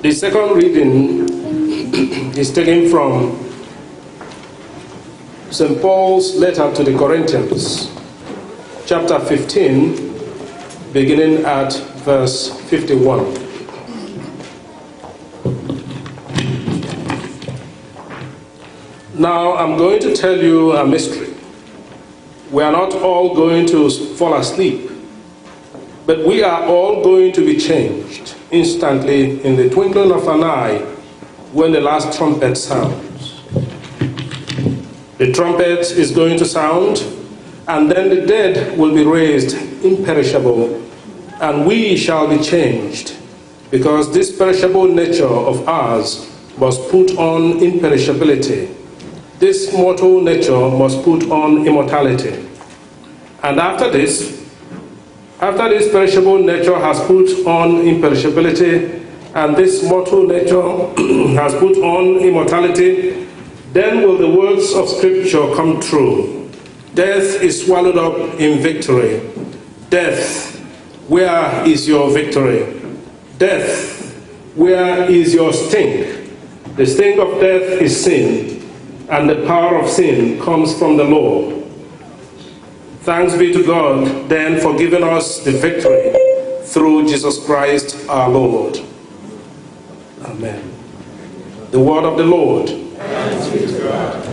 The second reading is taken from St. Paul's letter to the Corinthians, chapter 15, beginning at verse 51. Now I'm going to tell you a mystery. We are not all going to fall asleep, but we are all going to be changed instantly in the twinkling of an eye when the last trumpet sounds. The trumpet is going to sound, and then the dead will be raised imperishable, and we shall be changed, because this perishable nature of ours must put on imperishability, this mortal nature must put on immortality. And after this perishable nature has put on imperishability, and this mortal nature has put on immortality, then will the words of Scripture come true. Death is swallowed up in victory. Death, where is your victory? Death, where is your sting? The sting of death is sin, and the power of sin comes from the law. Thanks be to God, then, for giving us the victory through Jesus Christ our Lord. Amen. The word of the Lord. Thanks be to God.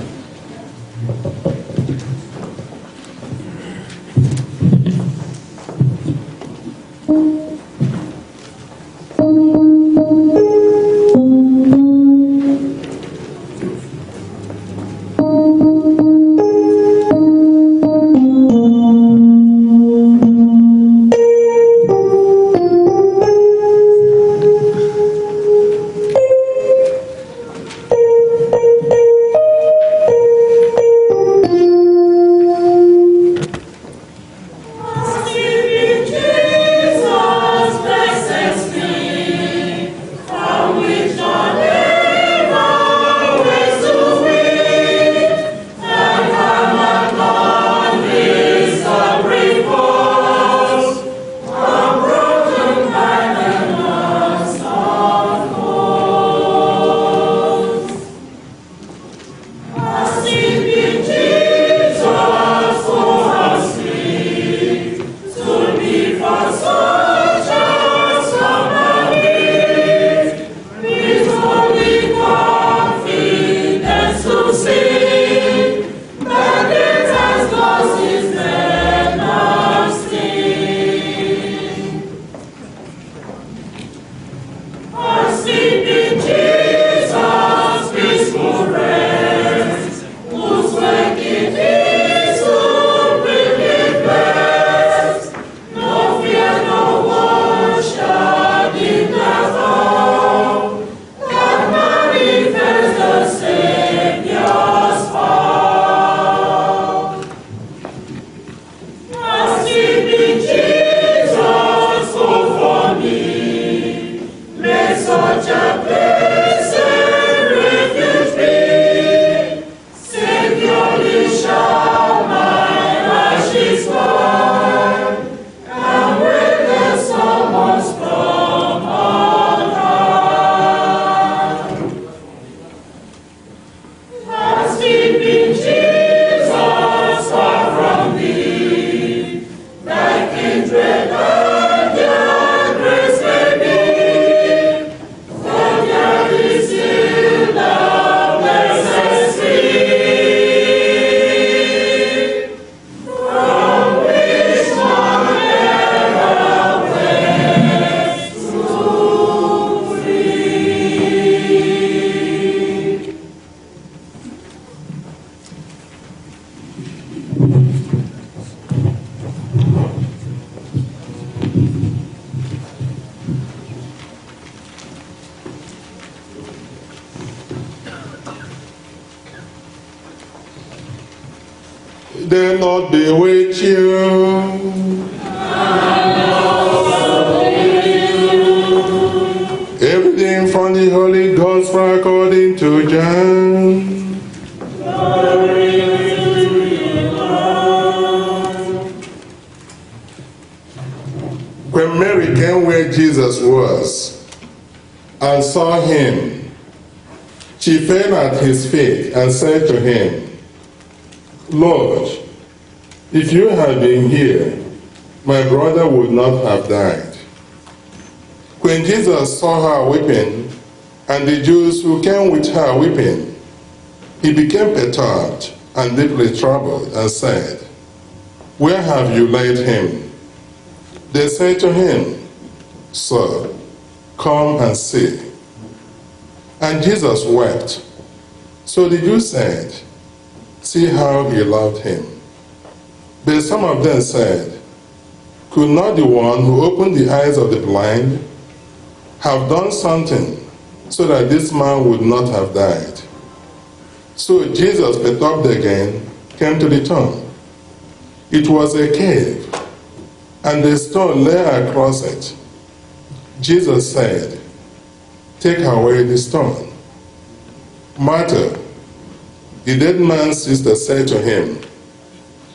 The Lord be with you. Everything from the Holy Gospel according to John. Glory to you, Lord. When Mary came where Jesus was and saw him, she fell at his feet and said to him, Lord, if you had been here, my brother would not have died. When Jesus saw her weeping, and the Jews who came with her weeping, he became perturbed and deeply troubled and said, Where have you laid him? They said to him, Sir, come and see. And Jesus wept. So the Jews said, See how he loved him. But some of them said, Could not the one who opened the eyes of the blind have done something so that this man would not have died? So Jesus, perturbed again, came to the tomb. It was a cave, and the stone lay across it. Jesus said, "Take away the stone." Martha, the dead man's sister, said to him,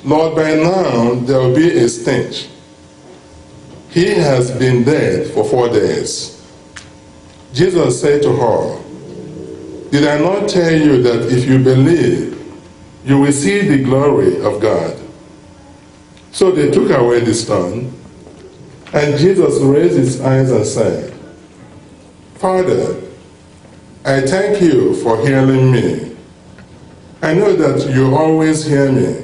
"Lord, by now there will be a stench. He has been dead for 4 days." Jesus said to her, "Did I not tell you that if you believe, you will see the glory of God?" So they took away the stone, and Jesus raised his eyes and said, "Father, I thank you for hearing me. I know that you always hear me,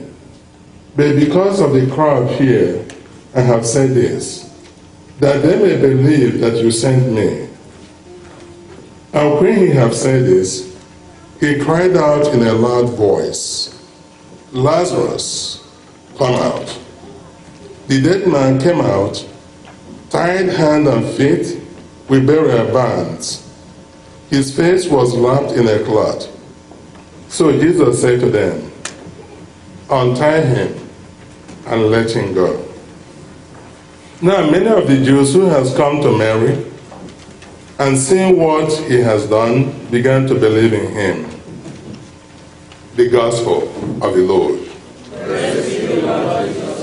but because of the crowd here, I have said this, that they may believe that you sent me." And when he had said this, he cried out in a loud voice, "Lazarus, come out." The dead man came out, tied hand and feet with burial bands. His face was wrapped in a cloth. So Jesus said to them, "Untie him and let him go." Now many of the Jews who had come to Mary and seeing what he has done began to believe in him. The Gospel of the Lord. Praise to you, Lord Jesus.